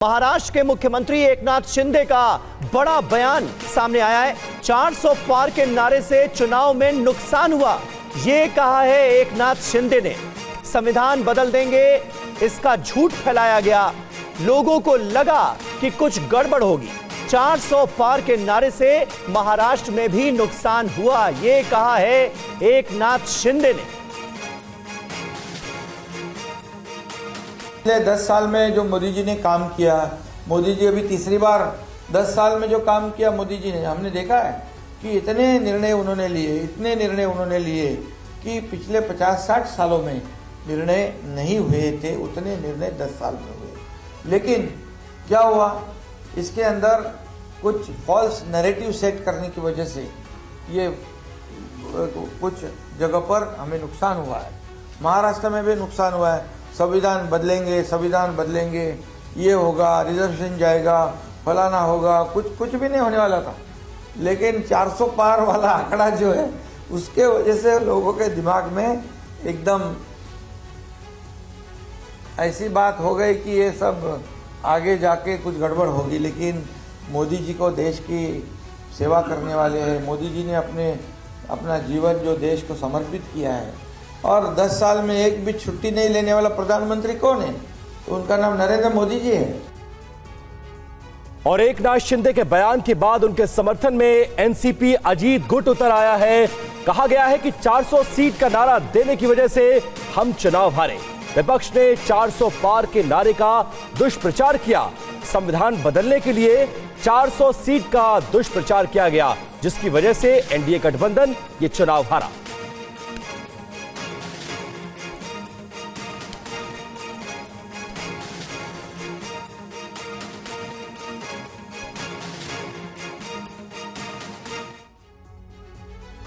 महाराष्ट्र के मुख्यमंत्री एकनाथ शिंदे का बड़ा बयान सामने आया है। 400 पार के नारे से चुनाव में नुकसान हुआ, यह कहा है एकनाथ शिंदे ने। संविधान बदल देंगे, इसका झूठ फैलाया गया। लोगों को लगा कि कुछ गड़बड़ होगी। 400 पार के नारे से महाराष्ट्र में भी नुकसान हुआ, यह कहा है एकनाथ शिंदे ने। पिछले 10 साल में जो मोदी जी ने काम किया, मोदी जी अभी तीसरी बार 10 साल में जो काम किया मोदी जी ने, हमने देखा है कि इतने निर्णय उन्होंने लिए कि पिछले 50-60 सालों में निर्णय नहीं हुए थे, उतने निर्णय 10 साल में हुए। लेकिन क्या हुआ, इसके अंदर कुछ फॉल्स नैरेटिव सेट करने की वजह से ये कुछ जगह पर हमें नुकसान हुआ है। महाराष्ट्र में भी नुकसान हुआ है। संविधान बदलेंगे, ये होगा, रिजर्वेशन जाएगा, फलाना होगा, कुछ भी नहीं होने वाला था। लेकिन 400 पार वाला आंकड़ा जो है, उसके वजह से लोगों के दिमाग में एकदम ऐसी बात हो गई कि ये सब आगे जाके कुछ गड़बड़ होगी। लेकिन मोदी जी को देश की सेवा करने वाले हैं। मोदी जी ने अपना जीवन जो देश को समर्पित किया है, और 10 साल में एक भी छुट्टी नहीं लेने वाला प्रधानमंत्री कौन है? तो उनका नाम नरेंद्र मोदी जी है। और एकनाथ शिंदे के बयान के बाद उनके समर्थन में एनसीपी अजीत गुट उतर आया है। कहा गया है कि 400 सीट का नारा देने की वजह से हम चुनाव हारे। विपक्ष ने 400 पार के नारे का दुष्प्रचार किया। संविधान बदलने के लिए 400 सीट का दुष्प्रचार किया गया, जिसकी वजह से एनडीए गठबंधन ये चुनाव हारा।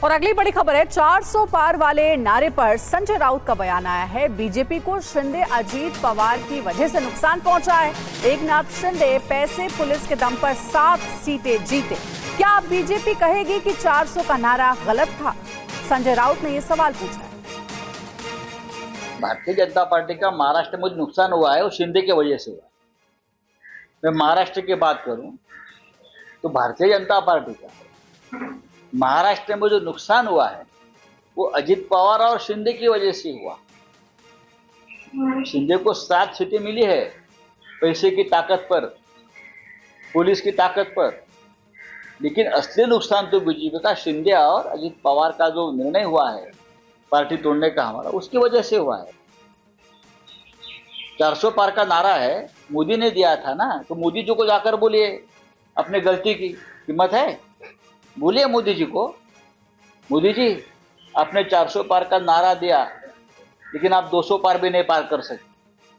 और अगली बड़ी खबर है, 400 पार वाले नारे पर संजय राउत का बयान आया है। बीजेपी को शिंदे अजीत पवार की वजह से नुकसान पहुंचा है। एकनाथ शिंदे पैसे पुलिस के दम पर 7 सीटें जीते। क्या बीजेपी कहेगी कि 400 का नारा गलत था? संजय राउत ने यह सवाल पूछा है। भारतीय जनता पार्टी का महाराष्ट्र में नुकसान हुआ है, वो शिंदे की वजह से हुआ। मैं महाराष्ट्र की बात करूं तो भारतीय जनता पार्टी का महाराष्ट्र में जो नुकसान हुआ है वो अजित पवार और शिंदे की वजह से हुआ। शिंदे को 7 सीटें मिली है पैसे की ताकत पर, पुलिस की ताकत पर, लेकिन असली नुकसान तो बीजेपी का शिंदे और अजित पवार का जो निर्णय हुआ है पार्टी तोड़ने का हमारा, उसकी वजह से हुआ है। 400 पार का नारा है, मोदी ने दिया था ना, तो मोदी जी को जाकर बोलिए अपने गलती की हिम्मत है, बोलिए मोदी जी को, मोदी जी आपने 400 पार का नारा दिया, लेकिन आप 200 पार भी नहीं पार कर सकते।